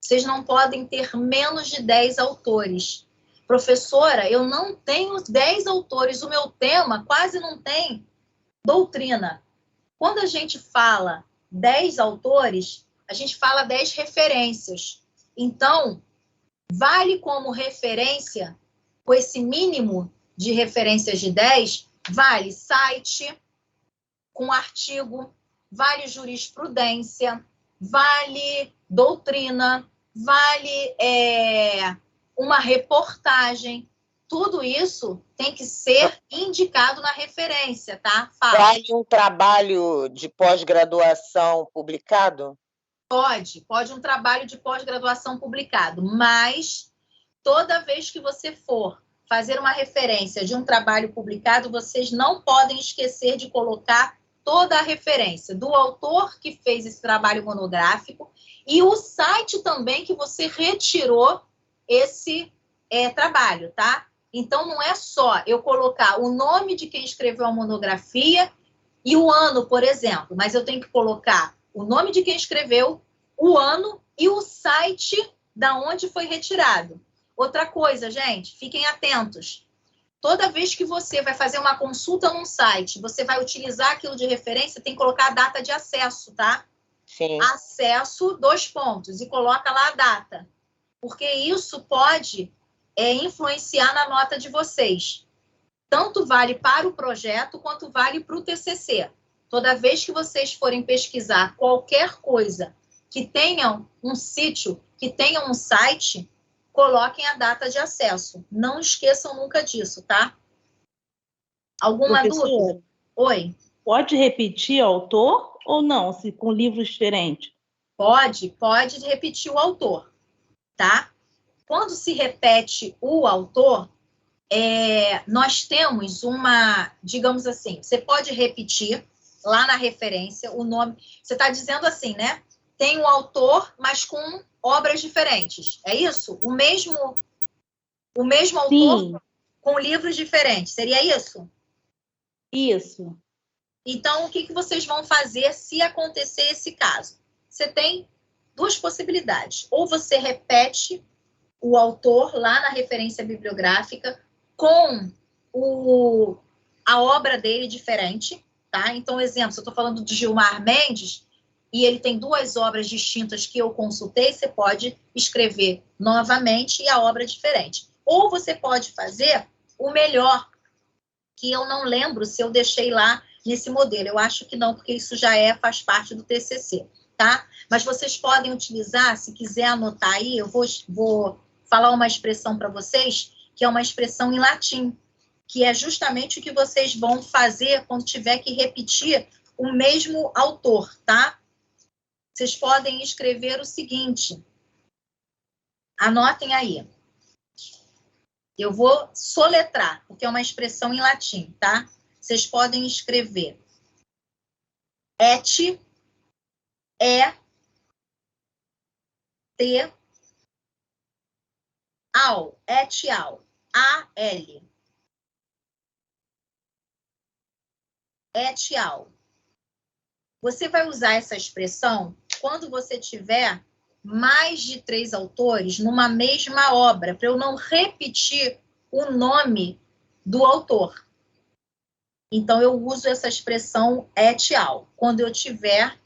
Vocês não podem ter menos de 10 autores. Professora, eu não tenho 10 autores, o meu tema quase não tem doutrina. Quando a gente fala 10 autores, a gente fala 10 referências. Então, vale como referência, com esse mínimo de referências de 10, vale site com artigo, vale jurisprudência, vale doutrina, vale uma reportagem. Tudo isso tem que ser indicado na referência, tá? Fala. Vale um trabalho de pós-graduação publicado? Pode um trabalho de pós-graduação publicado, mas toda vez que você for fazer uma referência de um trabalho publicado, vocês não podem esquecer de colocar toda a referência do autor que fez esse trabalho monográfico e o site também que você retirou esse trabalho, tá? Então, não é só eu colocar o nome de quem escreveu a monografia e o ano, por exemplo, mas eu tenho que colocar o nome de quem escreveu, o ano e o site da onde foi retirado. Outra coisa, gente, fiquem atentos. Toda vez que você vai fazer uma consulta num site, você vai utilizar aquilo de referência, tem que colocar a data de acesso, tá? Sim. Acesso, 2 pontos, e coloca lá a data. Porque isso pode influenciar na nota de vocês. Tanto vale para o projeto, quanto vale para o TCC. Toda vez que vocês forem pesquisar qualquer coisa que tenha um sítio, que tenha um site, coloquem a data de acesso. Não esqueçam nunca disso, tá? Alguma dúvida? Oi? Pode repetir o autor ou não, se com livros diferentes? Pode repetir o autor, tá? Quando se repete o autor, nós temos uma, digamos assim, você pode repetir lá na referência o nome. Você está dizendo assim, né? Tem um autor, mas com obras diferentes. É isso? O mesmo autor, sim, com livros diferentes. Seria isso? Isso. Então, o que vocês vão fazer se acontecer esse caso? Você tem 2 possibilidades. Ou você repete o autor lá na referência bibliográfica com a obra dele diferente, tá? Então, exemplo, se eu estou falando de Gilmar Mendes e ele tem 2 obras distintas que eu consultei, você pode escrever novamente e a obra diferente. Ou você pode fazer o melhor, que eu não lembro se eu deixei lá nesse modelo. Eu acho que não, porque isso já faz parte do TCC, tá? Mas vocês podem utilizar, se quiser anotar aí, eu vou falar uma expressão para vocês, que é uma expressão em latim, que é justamente o que vocês vão fazer quando tiver que repetir o mesmo autor, tá? Vocês podem escrever o seguinte, anotem aí. Eu vou soletrar, porque é uma expressão em latim, tá? Vocês podem escrever et, t, al, et al, A-L. Et al. Você vai usar essa expressão quando você tiver mais de 3 autores numa mesma obra, para eu não repetir o nome do autor. Então, eu uso essa expressão et al. Quando eu tiver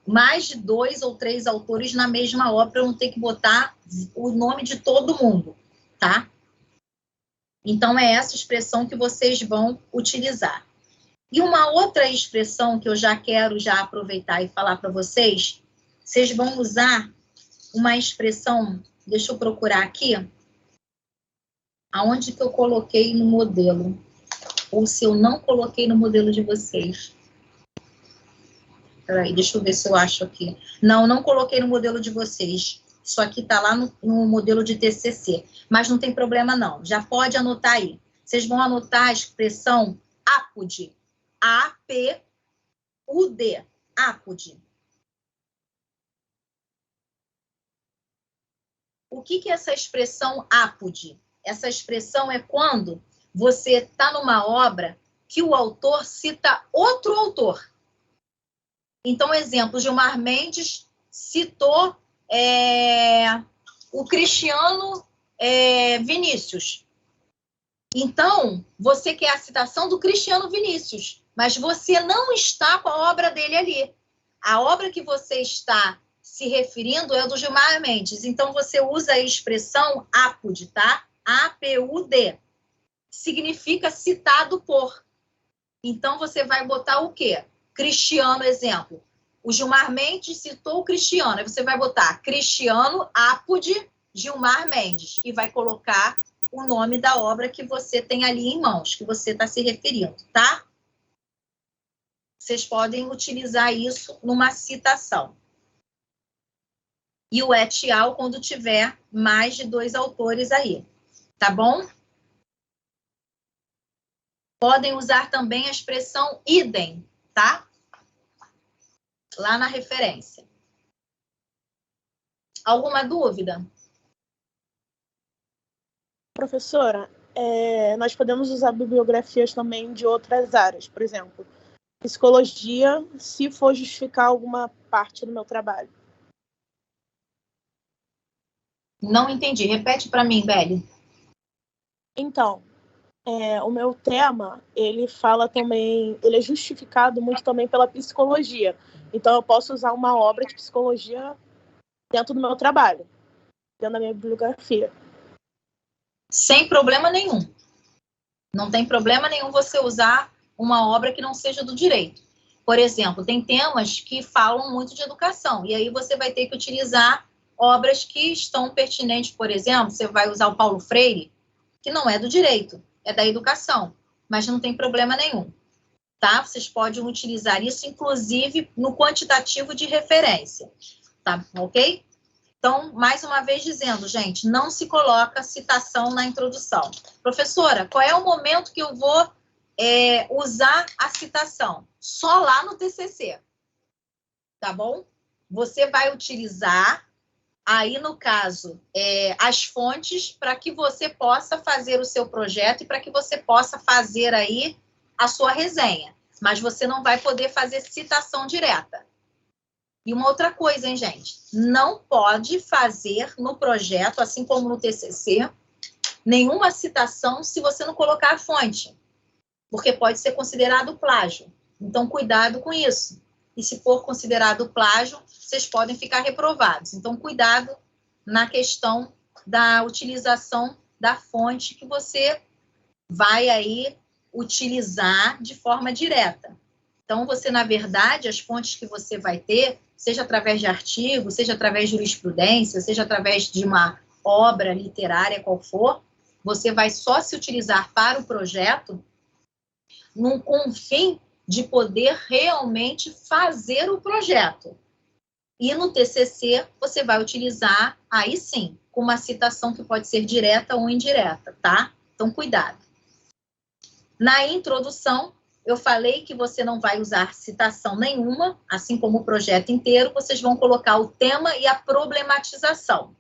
mais de 2 ou 3 autores na mesma obra, eu não tenho que botar o nome de todo mundo, tá? Então, é essa expressão que vocês vão utilizar. E uma outra expressão que eu já quero aproveitar e falar para vocês, vocês vão usar uma expressão, deixa eu procurar aqui, aonde que eu coloquei no modelo, ou se eu não coloquei no modelo de vocês. Peraí, deixa eu ver se eu acho aqui. Não coloquei no modelo de vocês. Isso aqui está lá no modelo de TCC. Mas não tem problema, não. Já pode anotar aí. Vocês vão anotar a expressão APUD. A-P-U-D. APUD. O que é essa expressão APUD? Essa expressão é quando você está numa obra que o autor cita outro autor. Então, exemplo, Gilmar Mendes citou o Cristiano Vinícius. Então, você quer a citação do Cristiano Vinícius, mas você não está com a obra dele ali. A obra que você está se referindo é do Gilmar Mendes. Então, você usa a expressão APUD, tá? A-P-U-D. Significa citado por. Então, você vai botar o quê? Cristiano, exemplo. o Gilmar Mendes citou o Cristiano. Aí você vai botar Cristiano Apud Gilmar Mendes e vai colocar o nome da obra que você tem ali em mãos, que você está se referindo, tá? Vocês podem utilizar isso numa citação. E o et al. Quando tiver mais de 2 autores aí, tá bom? Podem usar também a expressão idem, tá? Lá na referência. Alguma dúvida? Professora, nós podemos usar bibliografias também de outras áreas, por exemplo, psicologia, se for justificar alguma parte do meu trabalho. Não entendi. Repete para mim, Beli. Então, o meu tema, ele fala também, ele é justificado muito também pela psicologia. Então, eu posso usar uma obra de psicologia dentro do meu trabalho, dentro da minha bibliografia. Sem problema nenhum. Não tem problema nenhum você usar uma obra que não seja do direito. Por exemplo, tem temas que falam muito de educação, e aí você vai ter que utilizar obras que estão pertinentes. Por exemplo, você vai usar o Paulo Freire, que não é do direito, é da educação, mas não tem problema nenhum, tá? Vocês podem utilizar isso, inclusive, no quantitativo de referência, tá? Ok? Então, mais uma vez dizendo, gente, não se coloca citação na introdução. Professora, qual é o momento que eu vou usar a citação? Só lá no TCC, tá bom? Você vai utilizar, aí no caso, as fontes para que você possa fazer o seu projeto e para que você possa fazer aí a sua resenha. Mas você não vai poder fazer citação direta. E uma outra coisa, hein, gente? Não pode fazer no projeto, assim como no TCC, nenhuma citação se você não colocar a fonte, porque pode ser considerado plágio. Então, cuidado com isso. E se for considerado plágio, vocês podem ficar reprovados. Então, cuidado na questão da utilização da fonte que você vai aí utilizar de forma direta. Então, você, na verdade, as fontes que você vai ter, seja através de artigo, seja através de jurisprudência, seja através de uma obra literária qual for, você vai só se utilizar para o projeto com o fim de poder realmente fazer o projeto. E no TCC, você vai utilizar, aí sim, com uma citação que pode ser direta ou indireta, tá? Então, cuidado. Na introdução, eu falei que você não vai usar citação nenhuma, assim como o projeto inteiro, vocês vão colocar o tema e a problematização.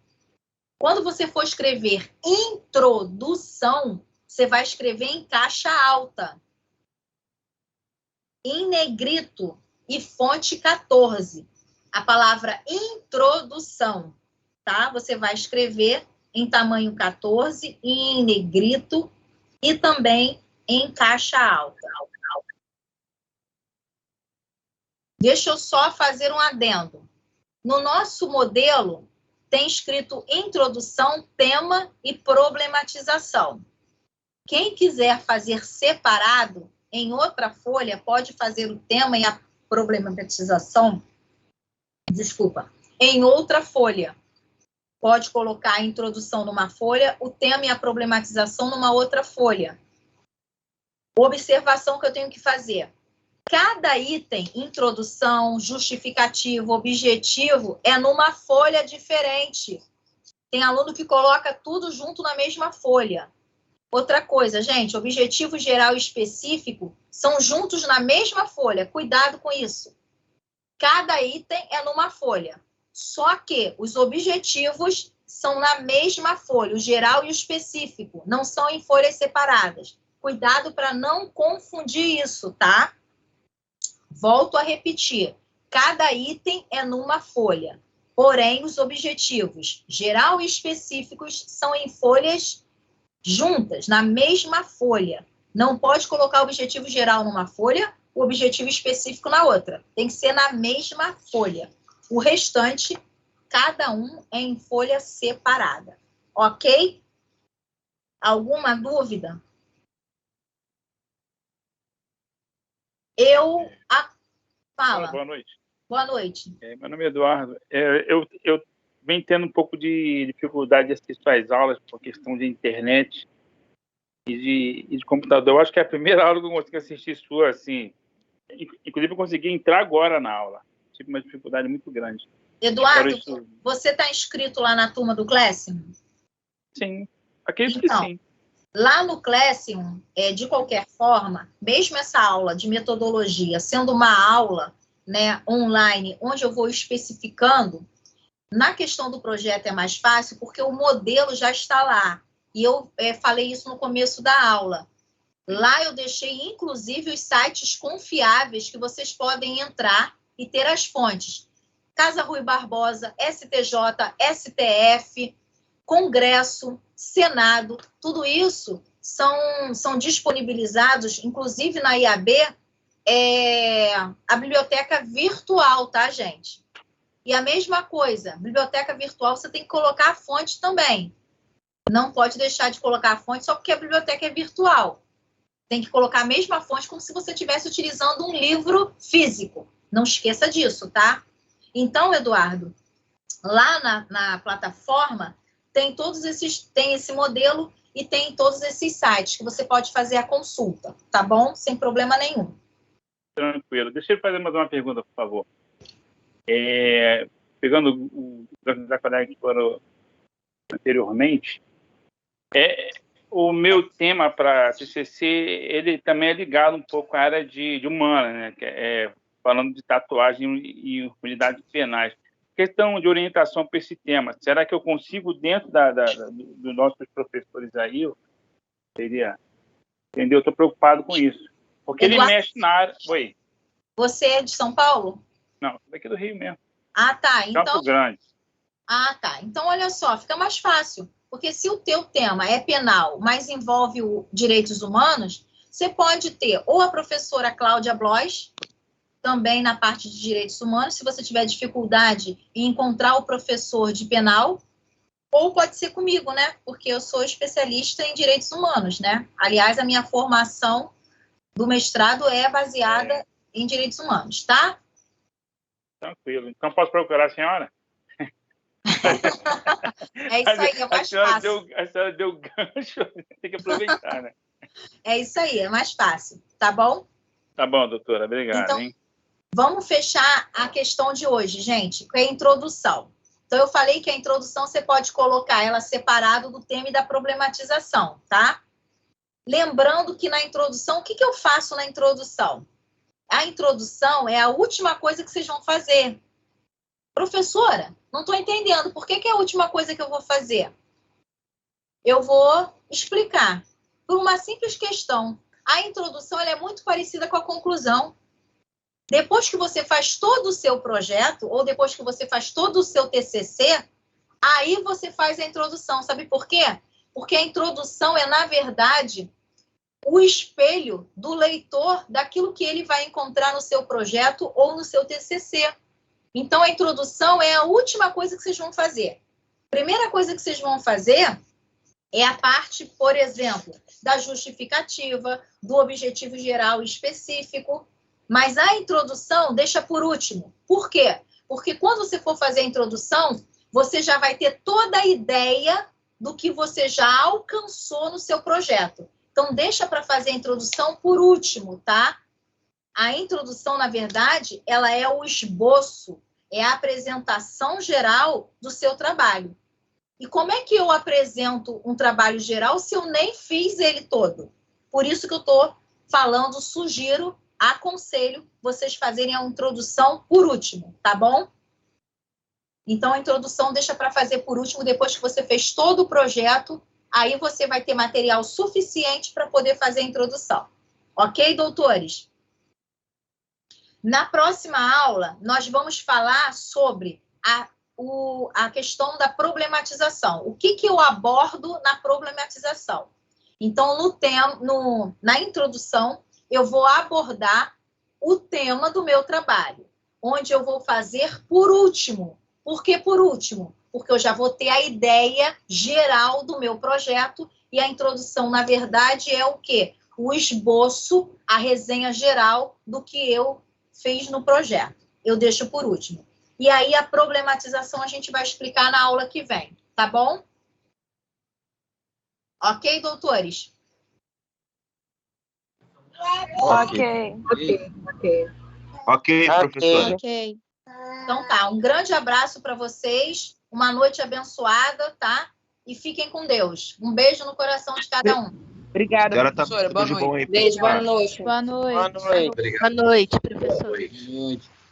Quando você for escrever introdução, você vai escrever em caixa alta, em negrito e fonte 14. A palavra introdução, tá? Você vai escrever em tamanho 14, em negrito e também em caixa alta. Deixa eu só fazer um adendo. No nosso modelo, tem escrito introdução, tema e problematização. Quem quiser fazer separado, em outra folha, pode fazer o tema e a problematização, em outra folha. Pode colocar a introdução numa folha, o tema e a problematização numa outra folha. Observação que eu tenho que fazer. Cada item, introdução, justificativo, objetivo, é numa folha diferente. Tem aluno que coloca tudo junto na mesma folha. Outra coisa, gente, objetivo geral e específico são juntos na mesma folha. Cuidado com isso. Cada item é numa folha. Só que os objetivos são na mesma folha, o geral e o específico. Não são em folhas separadas. Cuidado para não confundir isso, tá? Volto a repetir, cada item é numa folha, porém os objetivos geral e específicos são em folhas juntas, na mesma folha. Não pode colocar o objetivo geral numa folha, o objetivo específico na outra. Tem que ser na mesma folha. O restante, cada um é em folha separada. Ok? Alguma dúvida? Fala. Boa noite. Boa noite. Meu nome é Eduardo. Eu venho tendo um pouco de dificuldade de assistir suas aulas por questão de internet e de computador. Eu acho que é a primeira aula que eu consegui assistir sua, assim. Inclusive, eu consegui entrar agora na aula. Tive uma dificuldade muito grande. Eduardo, você está inscrito lá na turma do Classroom? Sim, acredito que sim. Lá no Classroom, de qualquer forma, mesmo essa aula de metodologia sendo uma aula, né, online, onde eu vou especificando, na questão do projeto é mais fácil, porque o modelo já está lá. E eu falei isso no começo da aula. Lá eu deixei, inclusive, os sites confiáveis que vocês podem entrar e ter as fontes. Casa Rui Barbosa, STJ, STF, Congresso, Senado, tudo isso são disponibilizados, inclusive na IAB, a biblioteca virtual, tá, gente? E a mesma coisa, biblioteca virtual, você tem que colocar a fonte também. Não pode deixar de colocar a fonte só porque a biblioteca é virtual. Tem que colocar a mesma fonte como se você estivesse utilizando um livro físico. Não esqueça disso, tá? Então, Eduardo, lá na plataforma tem esse modelo e tem todos esses sites que você pode fazer a consulta, tá bom? Sem problema nenhum. Tranquilo. Deixa eu fazer mais uma pergunta, por favor. Pegando o da colega que foram anteriormente, o meu tema para TCC, ele também é ligado um pouco à área de humana, né? Que falando de tatuagem e unidades penais. Questão de orientação para esse tema. Será que eu consigo, dentro dos nossos professores aí, seria... Entendeu? Eu estou preocupado com isso. Porque Eduardo, ele mexe na área... Oi. Você é de São Paulo? Não, daqui do Rio mesmo. Ah, tá. Então... Campo Grande. Ah, tá. Então, olha só, fica mais fácil. Porque se o teu tema é penal, mas envolve direitos humanos, você pode ter ou a professora Cláudia Blois, também na parte de direitos humanos, se você tiver dificuldade em encontrar o professor de penal, ou pode ser comigo, né? Porque eu sou especialista em direitos humanos, né? Aliás, a minha formação do mestrado é baseada em direitos humanos, tá? Tranquilo. Então, posso procurar a senhora? É isso aí, é mais fácil. A senhora deu gancho, tem que aproveitar, né? É isso aí, é mais fácil, tá bom? Tá bom, doutora, obrigado, então, hein? Vamos fechar a questão de hoje, gente, que é a introdução. Então, eu falei que a introdução você pode colocar ela separado do tema e da problematização, tá? Lembrando que na introdução, o que eu faço na introdução? A introdução é a última coisa que vocês vão fazer. Professora, não estou entendendo. Por que é a última coisa que eu vou fazer? Eu vou explicar. Por uma simples questão. A introdução ela é muito parecida com a conclusão. Depois que você faz todo o seu projeto, ou depois que você faz todo o seu TCC, aí você faz a introdução. Sabe por quê? Porque a introdução é, na verdade, o espelho do leitor daquilo que ele vai encontrar no seu projeto ou no seu TCC. Então, a introdução é a última coisa que vocês vão fazer. Primeira coisa que vocês vão fazer é a parte, por exemplo, da justificativa, do objetivo geral e específico, mas a introdução deixa por último. Por quê? Porque quando você for fazer a introdução, você já vai ter toda a ideia do que você já alcançou no seu projeto. Então, deixa para fazer a introdução por último, tá? A introdução, na verdade, ela é o esboço, é a apresentação geral do seu trabalho. E como é que eu apresento um trabalho geral se eu nem fiz ele todo? Por isso que eu estou falando, sugiro, aconselho vocês fazerem a introdução por último, tá bom? Então, a introdução deixa para fazer por último, depois que você fez todo o projeto, aí você vai ter material suficiente para poder fazer a introdução. Ok, doutores? Na próxima aula, nós vamos falar sobre a questão da problematização. O que eu abordo na problematização? Então, na introdução, eu vou abordar o tema do meu trabalho, onde eu vou fazer por último. Por que por último? Porque eu já vou ter a ideia geral do meu projeto e a introdução, na verdade, é o quê? O esboço, a resenha geral do que eu fiz no projeto. eu deixo por último. E aí a problematização a gente vai explicar na aula que vem, tá bom? Ok, doutores? Ok. Ok, professora. Ok. Então tá, um grande abraço para vocês, uma noite abençoada, tá? E fiquem com Deus. Um beijo no coração de cada um. Obrigada, professora. Boa noite. Beijo, boa noite. Boa noite. Boa noite, professor. Boa noite.